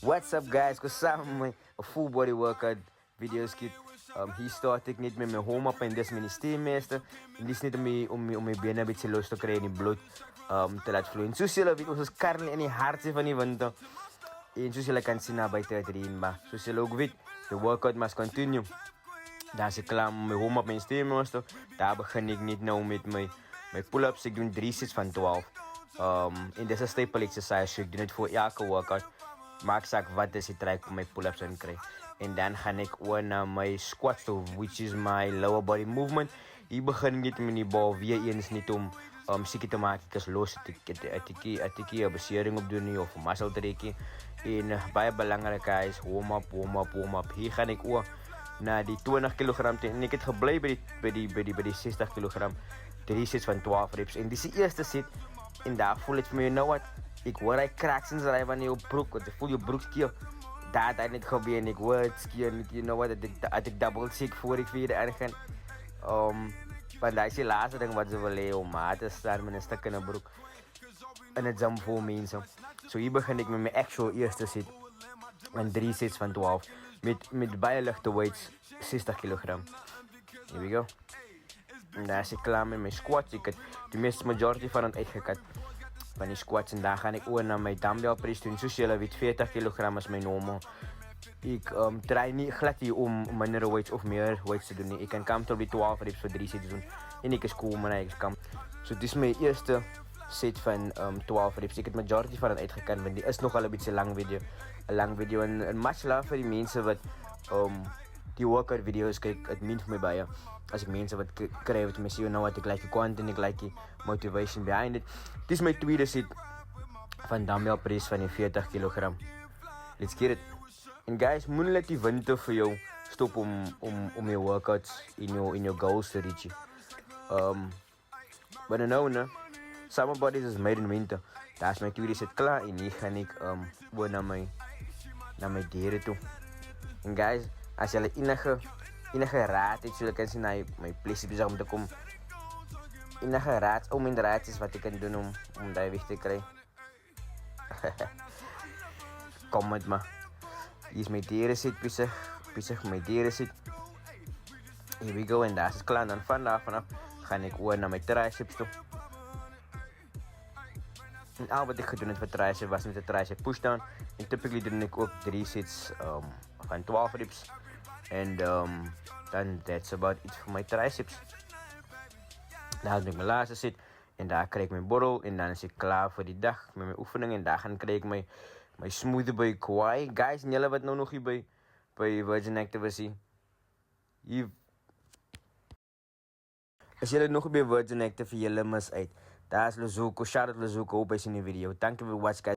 What's up guys, kasama mo a full body workout video's kit. Hier start ik niet met mijn warm-up en dus mijn steammeester. En dit is niet om mijn benen een beetje los te krijgen in bloed te laten vloeien. Zo zullen we ons karren in die hartje van die winter. En zo zullen kan zien naar buiten erin. Maar zo zullen ook weten, de workout must continue. Daar is ik klaar met mijn warm-up en steammeester. Daar begin ik niet nou met mijn pull-ups. Ik doe 3 sets van 12. In deze staple exercise, ik doe het voor elke workout. Maak zak wat is het trek om mijn pull-ups in te krijgen. En dan ga ik ook naar mijn squats toe, which is my lower body movement. Hier begin ik met die bal weer eens niet om ziek te maken. Ik is los, ik een besering op doen of een muscle trekken. En baie belangrijk is warm-up. Hier ga ik ook naar die 20 kilogram. En ik heb gebleven bij die 60 kilogram. 3 sets van 12 reps. En dit is de eerste set. En daar voel ik me, you know what? Ik hoor hij kraakt sinds hij van je broek. Want ik voel je broek skiën. Daar had niet gebeurd. En ik hoor het skiën. You know what? Dat ik double sick voor ik weer aan ga. Want dat is de laatste ding wat ze willen om maat te staan met een stuk in de broek. En het zijn voor mensen. Zo hier begin ik met mijn actual eerste set. En 3 sets van 12. Met baie lichte weights. 60 kilogram. Here we go. En daar is ik klaar met mijn squats. Ik heb de meeste majority van het uitgekut. Van die squats en dan ga ik ook naar mijn dumbbell press doen. Zo zullen we 40 kilogram is mijn normal. Ik try niet glad hier om minder weights of meer weights te doen. Nee. Ik kan comfortably 12 reps voor 3 sets doen. En ik is cool, maar ik kan. So dit is mijn eerste set van 12 reps. Ik heb majority van het uitgekant, want die is nogal een beetje lang video. En much love voor die mensen wat die workout video's kijk. Het meant voor mij bij je. Als ik mensen wat krijg, wat mensen, you know what, ik like die content, ik like die motivation behind it. Dit is mijn tweede set van dumbbell press van die 40 kilogram. Let's get it. En guys, moet let die winter voor jou stop om je workouts in your goals te reachen. But I know, ne? Summer bodies is made in winter. Daar is mijn tweede set klaar en hier ga ik weer naar mijn dieren toe. En guys, als jullie enige raad heeft, zullen kan zien naar mijn place bezig om te komen. Enige raad, in de raad is wat ik kan doen om dat weg te krijgen. Kom met me. Hier is mijn dieren zit bezig mijn dieren zit. Here we go, en daar is het klaar. Dan vanaf ga ik ook naar mijn triceps toe. En al wat ik gedaan heb voor tricep was met de tricep pushdown. En typically doe ik ook 3 sets van 12 reps. En dan that's about it voor mijn triceps. Daar heb ik mijn laatste set. En daar krijg ik mijn borrel. En dan is ik klaar voor die dag met mijn oefening. En daar krijg ik mijn smoothie bij Kauai. Guys, en jullie wat nou nog hier bij Virgin Active hier. Als jullie nog bij Virgin Active, jullie mis uit. Daar is Lezuko. Shout out Lezuko. Hoop je in de video. Thank you for watching, guys.